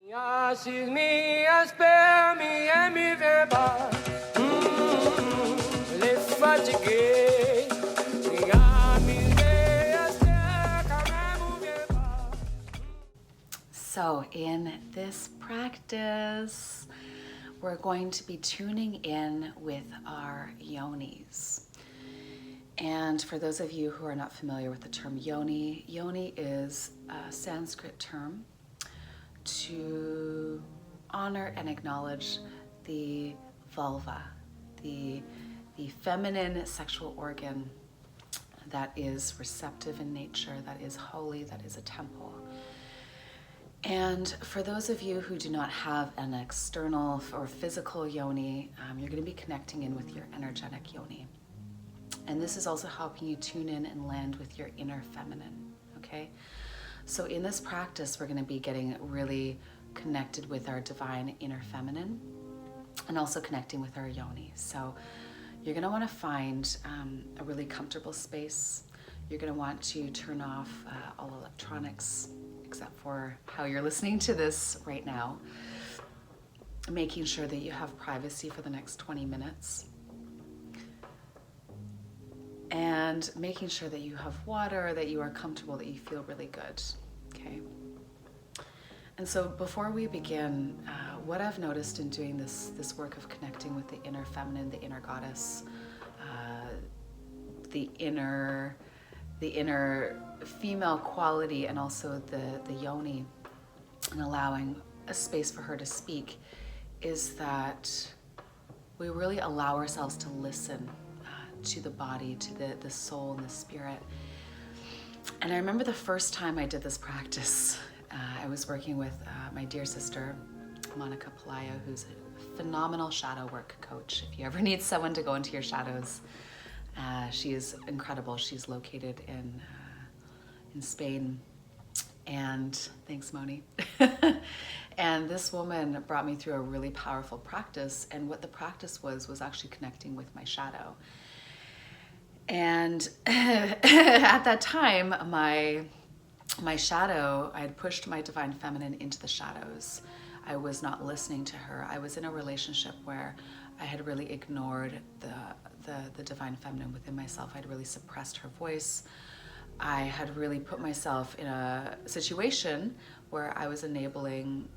So in this practice, we're going to be tuning in with our yonis. And for those of you who are not familiar with the term yoni, yoni is a Sanskrit term to honor and acknowledge the vulva, the feminine sexual organ that is receptive in nature, that is holy, that is a temple. And for those of you who do not have an external or physical yoni, you're going to be connecting in with your energetic yoni. And this is also helping you tune in and land with your inner feminine, okay? So in this practice, we're going to be getting really connected with our divine inner feminine and also connecting with our yoni. So you're going to want to find a really comfortable space. You're going to want to turn off all electronics, except for how you're listening to this right now, making sure that you have privacy for the next 20 minutes. And making sure that you have water, that you are comfortable, that you feel really good, okay? And so before we begin, what I've noticed in doing this work of connecting with the inner feminine, the inner goddess, the inner female quality, and also the yoni, and allowing a space for her to speak, is that we really allow ourselves to listen to the body, to the soul and the spirit. And I remember the first time I did this practice, I was working with my dear sister, Monica Pelayo, who's a phenomenal shadow work coach. If you ever need someone to go into your shadows, she is incredible. She's located in Spain. And thanks, Moni. And this woman brought me through a really powerful practice. And what the practice was actually connecting with my shadow. And at that time, my shadow, I had pushed my divine feminine into the shadows. I was not listening to her. I was in a relationship where I had really ignored the divine feminine within myself. I'd really suppressed her voice. I had really put myself in a situation where I was enabling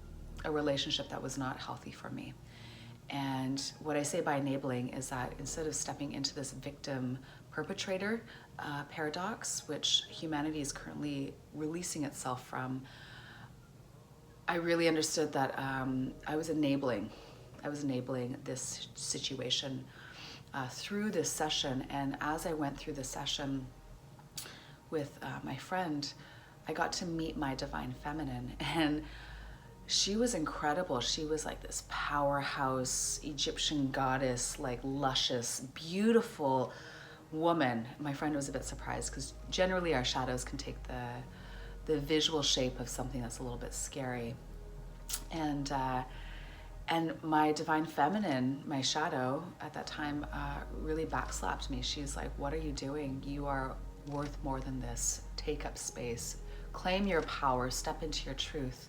a relationship that was not healthy for me. And what I say by enabling is that instead of stepping into this victim perpetrator paradox, which humanity is currently releasing itself from, I really understood that I was enabling this situation through this session. And as I went through the session with my friend, I got to meet my divine feminine, and she was incredible. She was like this powerhouse Egyptian goddess, like luscious, beautiful woman. My friend was a bit surprised because generally our shadows can take the visual shape of something that's a little bit scary. And my divine feminine, my shadow at that time, really backslapped me. She's like, "What are you doing? You are worth more than this. Take up space, claim your power, step into your truth."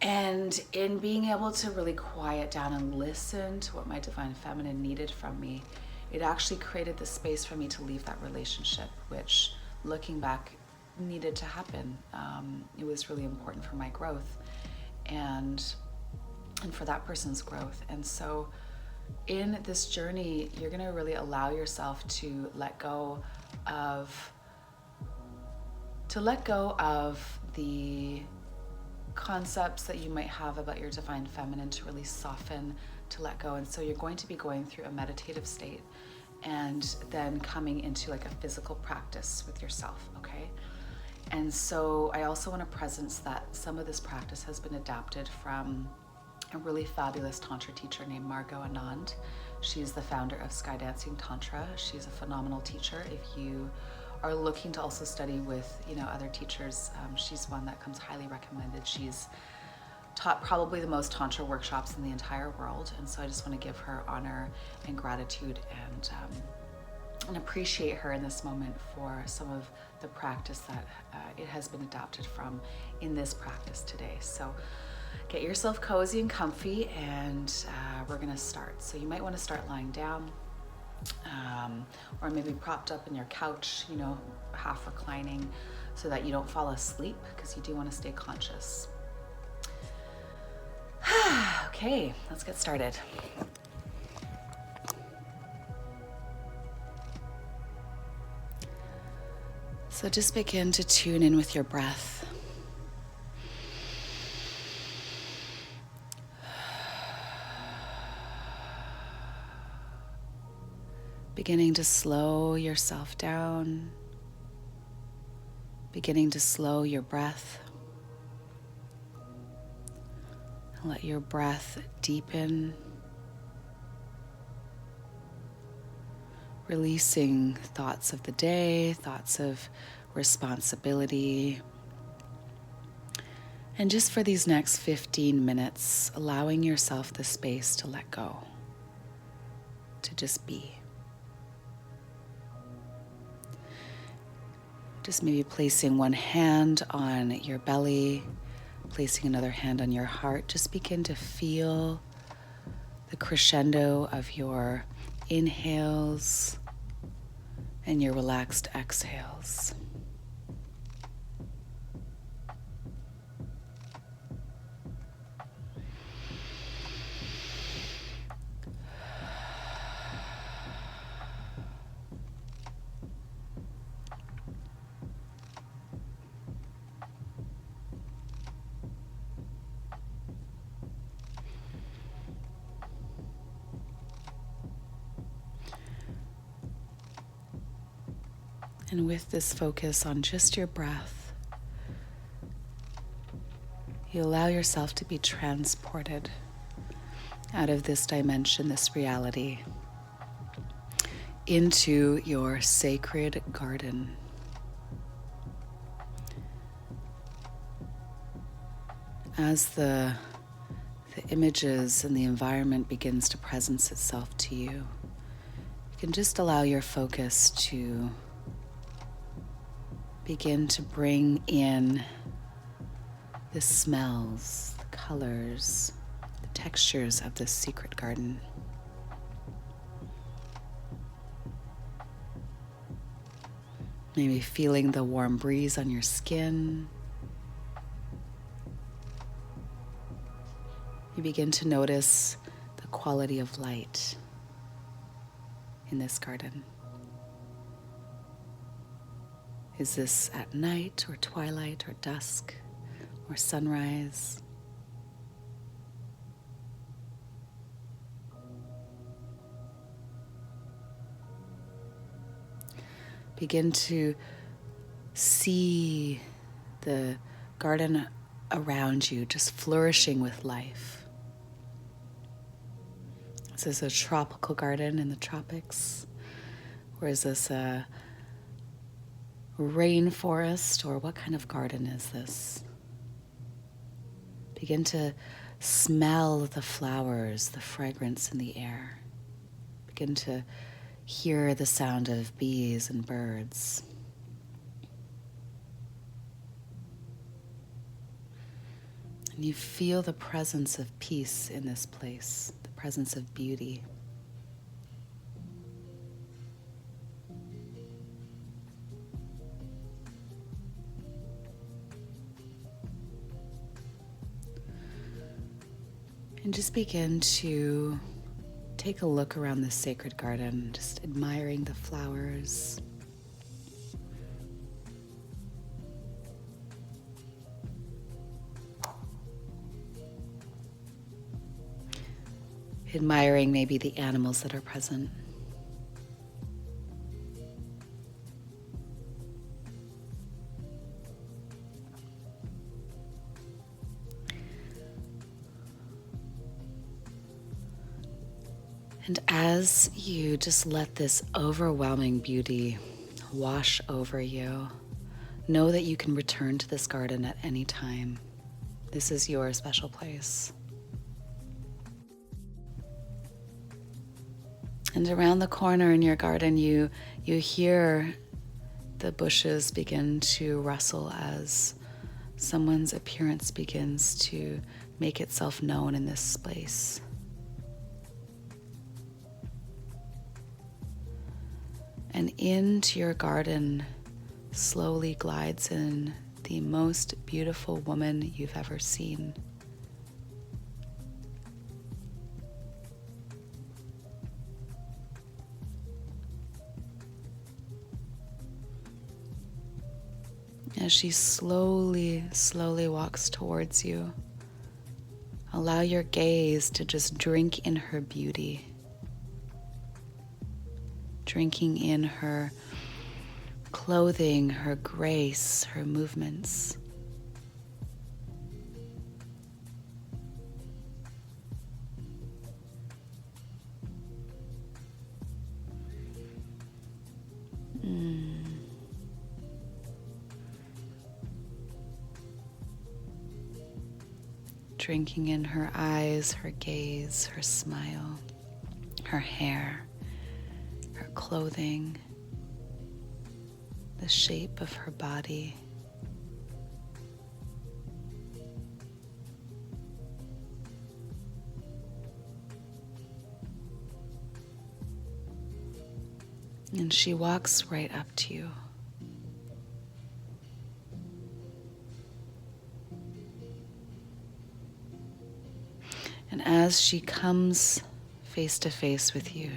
And in being able to really quiet down and listen to what my divine feminine needed from me, it actually created the space for me to leave that relationship, which, looking back, needed to happen. It was really important for my growth and for that person's growth. And so in this journey, you're going to really allow yourself to let go of the concepts that you might have about your divine feminine, to really soften, to let go. And so you're going to be going through a meditative state and then coming into like a physical practice with yourself, okay? And so I also want to presence that some of this practice has been adapted from a really fabulous Tantra teacher named Margot Anand. She's the founder of Sky Dancing Tantra. She's a phenomenal teacher. If you are looking to also study with, other teachers, she's one that comes highly recommended. She's taught probably the most Tantra workshops in the entire world. And so I just want to give her honor and gratitude and appreciate her in this moment for some of the practice that it has been adapted from in this practice today. So get yourself cozy and comfy, and we're gonna start. So you might wanna start lying down, or maybe propped up in your couch, half reclining, so that you don't fall asleep, because you do wanna stay conscious. Okay, let's get started. So just begin to tune in with your breath. Beginning to slow yourself down, beginning to slow your breath. Let your breath deepen, releasing thoughts of the day, thoughts of responsibility. And just for these next 15 minutes, allowing yourself the space to let go, to just be. Just maybe placing one hand on your belly, placing another hand on your heart. Just begin to feel the crescendo of your inhales and your relaxed exhales. And with this focus on just your breath, you allow yourself to be transported out of this dimension, this reality, into your sacred garden. As the images and the environment begins to presence itself to you, you can just allow your focus to begin to bring in the smells, the colors, the textures of this secret garden. Maybe feeling the warm breeze on your skin. You begin to notice the quality of light in this garden. Is this at night or twilight or dusk or sunrise? Begin to see the garden around you just flourishing with life. Is this a tropical garden in the tropics? Or is this a rainforest, or what kind of garden is this? Begin to smell the flowers, the fragrance in the air. Begin to hear the sound of bees and birds. And you feel the presence of peace in this place, the presence of beauty. And just begin to take a look around this sacred garden, just admiring the flowers. Admiring maybe the animals that are present. And as you just let this overwhelming beauty wash over you, know that you can return to this garden at any time. This is your special place. And around the corner in your garden, you hear the bushes begin to rustle as someone's appearance begins to make itself known in this space. And into your garden slowly glides in the most beautiful woman you've ever seen. As she slowly, slowly walks towards you, allow your gaze to just drink in her beauty, drinking in her clothing, her grace, her movements. Drinking in her eyes, her gaze, her smile, her hair, her clothing, the shape of her body. And she walks right up to you. And as she comes face to face with you,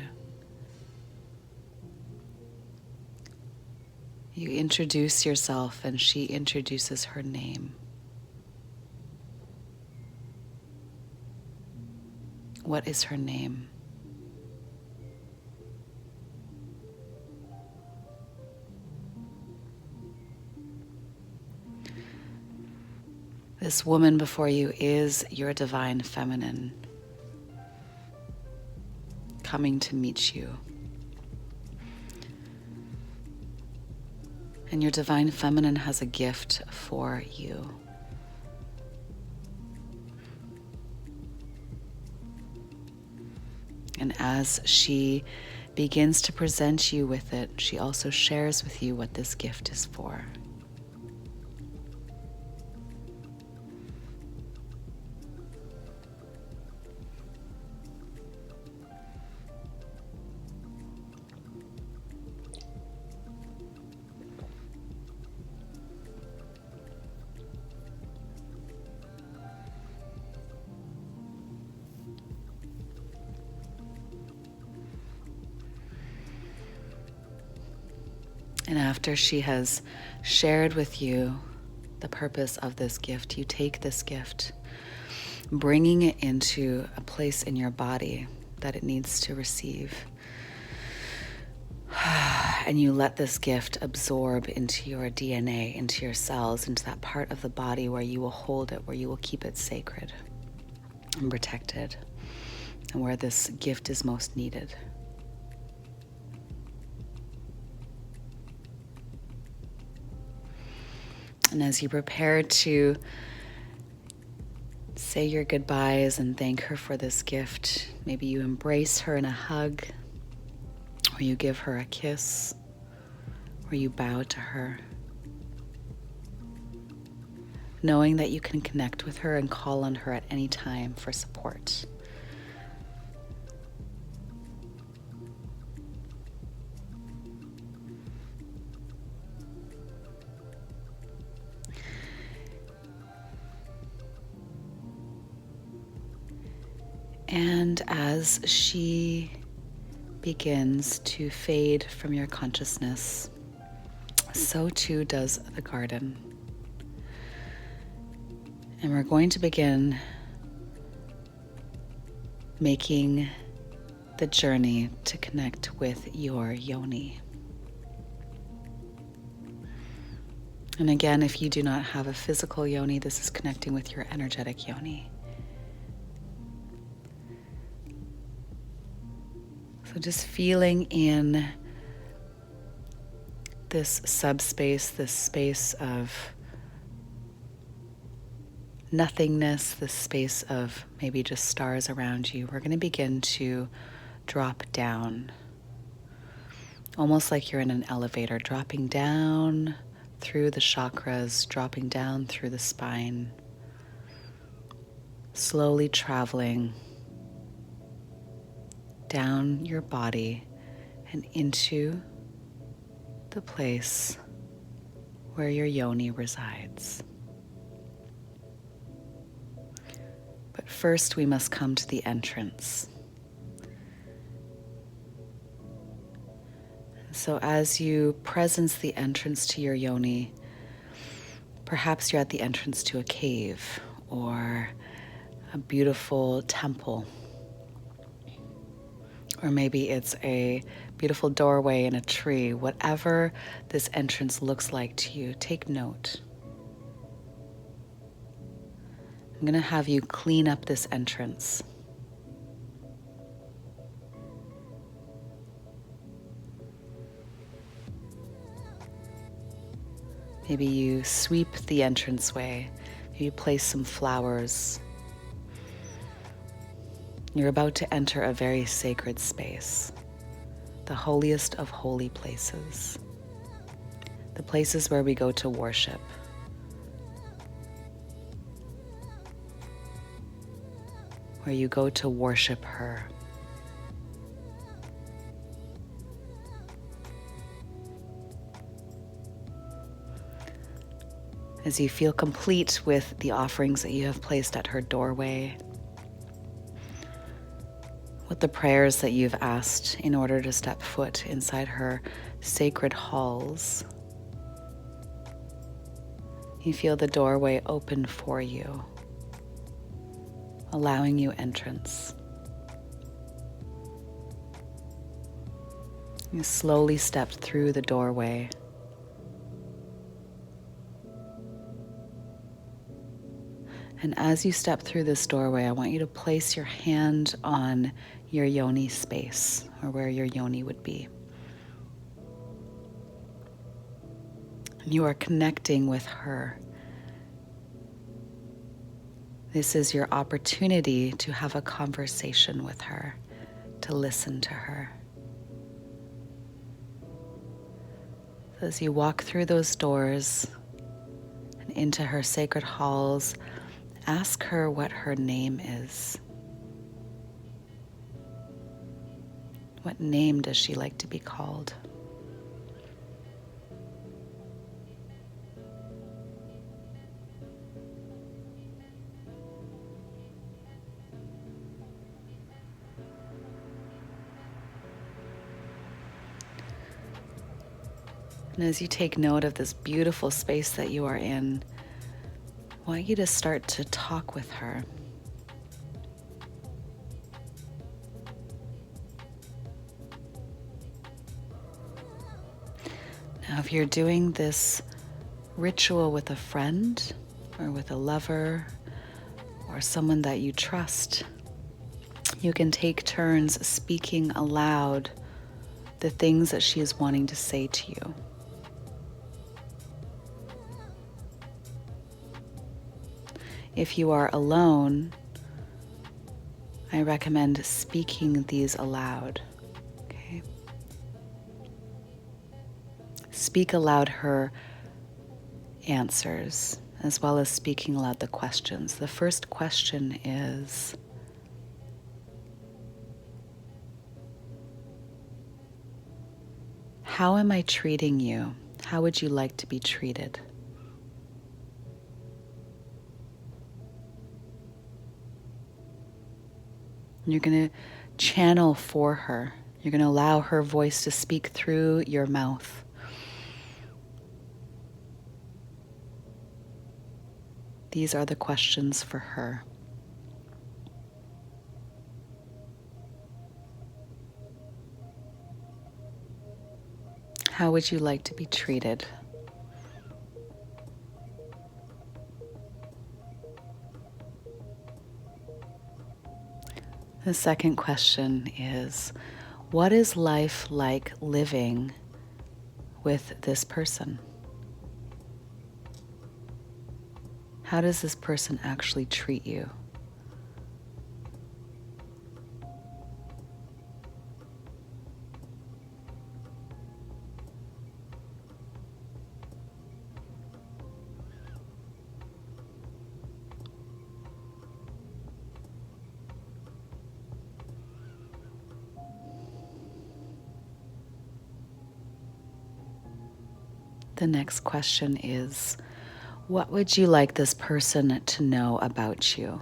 you introduce yourself and she introduces her name. What is her name? This woman before you is your divine feminine, coming to meet you. And your divine feminine has a gift for you. And as she begins to present you with it, she also shares with you what this gift is for. And after she has shared with you the purpose of this gift, you take this gift, bringing it into a place in your body that it needs to receive. And you let this gift absorb into your DNA, into your cells, into that part of the body where you will hold it, where you will keep it sacred and protected, and where this gift is most needed. And as you prepare to say your goodbyes and thank her for this gift, maybe you embrace her in a hug, or you give her a kiss, or you bow to her, knowing that you can connect with her and call on her at any time for support. And as she begins to fade from your consciousness, so too does the garden. And we're going to begin making the journey to connect with your yoni. And again, if you do not have a physical yoni, this is connecting with your energetic yoni. So just feeling in this subspace, this space of nothingness, this space of maybe just stars around you, we're going to begin to drop down, almost like you're in an elevator, dropping down through the chakras, dropping down through the spine, slowly traveling down your body and into the place where your yoni resides. But first, we must come to the entrance. So as you presence the entrance to your yoni, perhaps you're at the entrance to a cave or a beautiful temple. Or maybe it's a beautiful doorway in a tree. Whatever this entrance looks like to you, take note. I'm going to have you clean up this entrance. Maybe you sweep the entranceway. Maybe you place some flowers. You're about to enter a very sacred space, the holiest of holy places, the places where we go to worship. Where you go to worship her. As you feel complete with the offerings that you have placed at her doorway, with the prayers that you've asked in order to step foot inside her sacred halls, you feel the doorway open for you, allowing you entrance. You slowly step through the doorway. And as you step through this doorway, I want you to place your hand on your yoni space, or where your yoni would be. And you are connecting with her. This is your opportunity to have a conversation with her, to listen to her. So as you walk through those doors and into her sacred halls, ask her what her name is. What name does she like to be called? And as you take note of this beautiful space that you are in, I want you to start to talk with her. Now, if you're doing this ritual with a friend or with a lover or someone that you trust, you can take turns speaking aloud the things that she is wanting to say to you. If you are alone, I recommend speaking these aloud. Okay? Speak aloud her answers, as well as speaking aloud the questions. The first question is, how am I treating you? How would you like to be treated? You're going to channel for her. You're going to allow her voice to speak through your mouth. These are the questions for her. How would you like to be treated? The second question is, what is life like living with this person? How does this person actually treat you? The next question is, what would you like this person to know about you?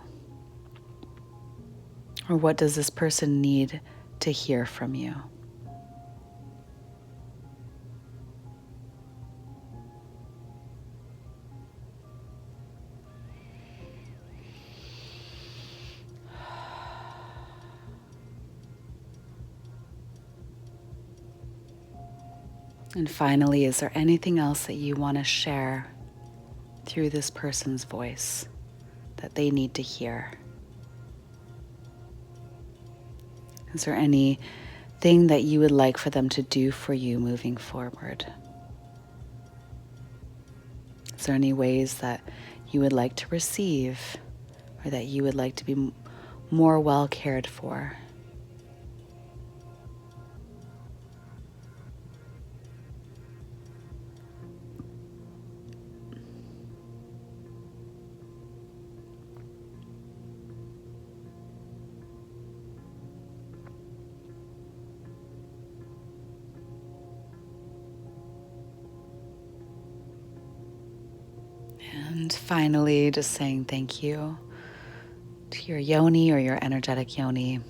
Or what does this person need to hear from you? And finally, is there anything else that you want to share through this person's voice that they need to hear? Is there anything that you would like for them to do for you moving forward? Is there any ways that you would like to receive or that you would like to be more well cared for? And finally, just saying thank you to your yoni or your energetic yoni.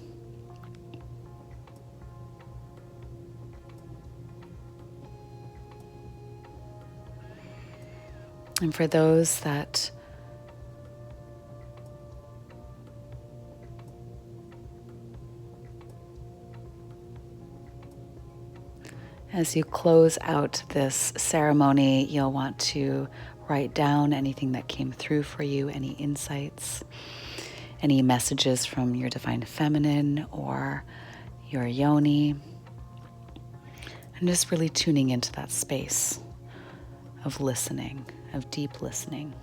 And for those that as you close out this ceremony, you'll want to write down anything that came through for you, any insights, any messages from your divine feminine or your yoni, and just really tuning into that space of listening, of deep listening.